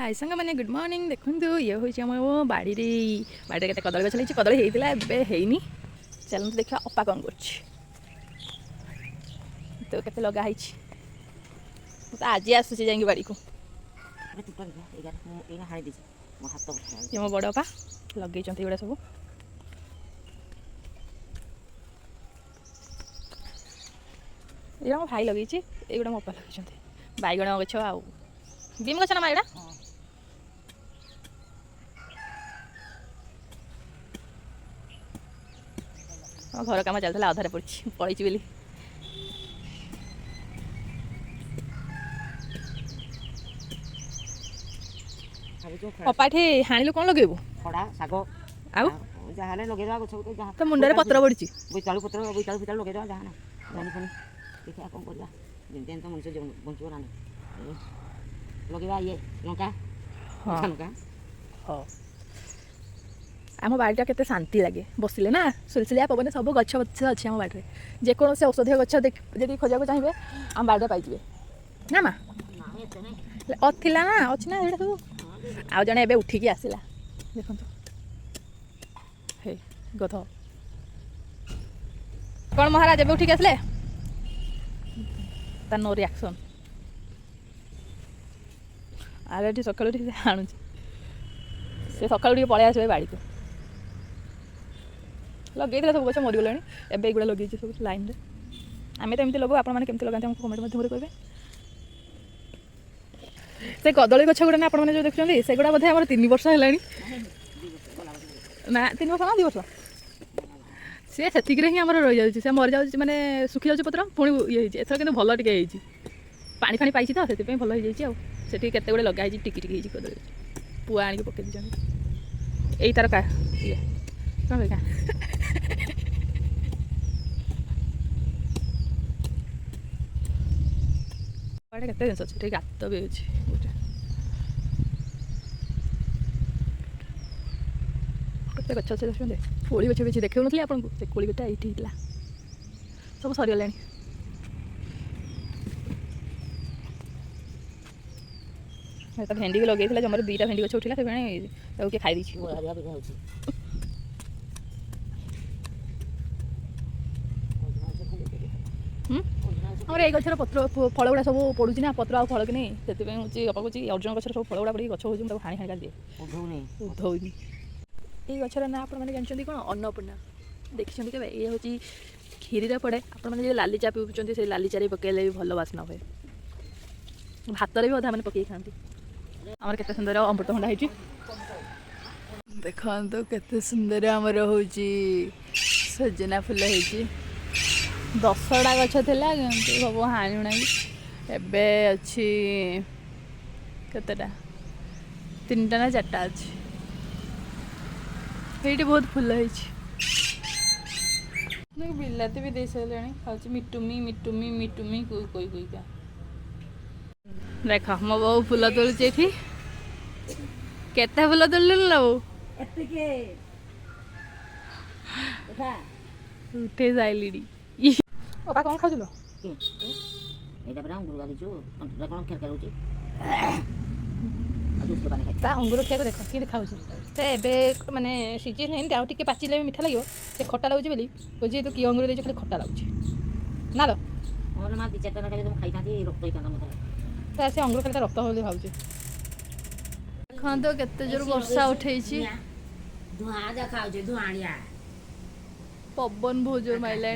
हाय सांग मैंने good morning देखो ये हूँ आम बाड़ी बाड़ी के कदली गछ लगी कदली होता है चलते देखा अपा कौन कर तो लगाई तो आज आसूँ जा बाड़ी को ये मो बड़ अपा लगे गुड़ा सब ये मो भाई लगे युवा मो अपा लगे बैगण गछ आ बीम गछ ना माइड़ा घर कम चलता अधारे पड़ी पड़ी बोली अपाठी हाणिलु कौन लगेबू खड़ा शाग आउ जहाँ लगे गछ तो मुंडे पत्र पड़ी बोईतालु पत्र बोईतालु फितालु लगे जहाँ ना धनी फनी देखा कौन करवा जमी तो मनुष्य बंचो ना लगे ये लंका लंका हाँ आम बाड़ीटा केते शांति लगे बसिले ना सुलसुलिया पवन सब गछ गछ अच्छे आम बाड़ी जेकोसी औषधीय गछ जब खोजा चाहिए आम बाड़ी पाइबे ना माँ अला ना अच्छी ना ये सब आउ जड़े एवं उठिकी आसला देखो हे गध कौन महाराज एवं उठिकी आसले तार नो रिएक्शन आगे सकाल आणु से सकाल पलि आस बाड़ी को लगे सब गच मरीगला एवं एगुड़ा लगे सब लाइन आम तो एमती लगू आपने केमती लगाते कमेंट मध्यम कहे से कदली गछ गुड़ा आपने जो देखते से गुड़ा बोधे आम 3 वर्ष है ना 3 वर्ष ना 2 वर्ष सी से ही आम रही जाए मरी जाऊँ मानने सुखी जाऊँ पत्र पुणी ये एथर कि भल टे पानी फाणी पाई तो से भल हो जाए केते गुड़े लगाई टिकी टिकी कदली पुआ आनिक पकई दी यही तार का ये कौन क्या केते जिन अच्छे गात भी अच्छे केते गच अच्छे देखते कोड़ी गच भी देखा नी आपको से कोड़ी गटा ये सब सरीगला भेंडी भी लगे जमार 2टा भेंडी गछ उठला किए खाई आम ये गचर पत्र फल गुड़ा सब पड़ूँ ना पत्र आ फल कि नहीं से बापा कहे अर्जुन गचर सब फल गुड़ा पड़ी गच हो हाणी हाणी दिए उधौनी ये गचर ना आपने जानते कौन अन्नपूर्णा देखी के ये हूँ क्षीरी पड़े आपने लाली चा पीऊँ से लाली चारे पकड़े भी भल बास्ना हुए भात भी अधा मैंने पकई खाती आमर केते सुंदर अमृतभंडा होती देखो तो केते सुंदर आमर हूँ सजना फुल होती 10टा गछ थिला सब हाणी हुणा एबे अच्छी केतेटा 3टा ना 4टा अच्छी ये बहुत फुल होती बिलाती भी दे सारे खाऊँ मिटुमी मिटुमी मिटुमी कोई कोई कोई क्या देख मो बो फुल तोलुचे केते फुल तोलु ना बो उठे जाइली बापा कौन खाऊ अंगूर खाया देख कि खाऊ मानने सीजी नहीं आगे पाचिले मीठा लगे से खटा लगुच बोली बुझे तो किए अंगूर खाली खटा लगुच ना तो से अंगूर खाली रक्त होली भाव देखो तो केते जोर वर्षा उठे पवन बहुत जोर मारे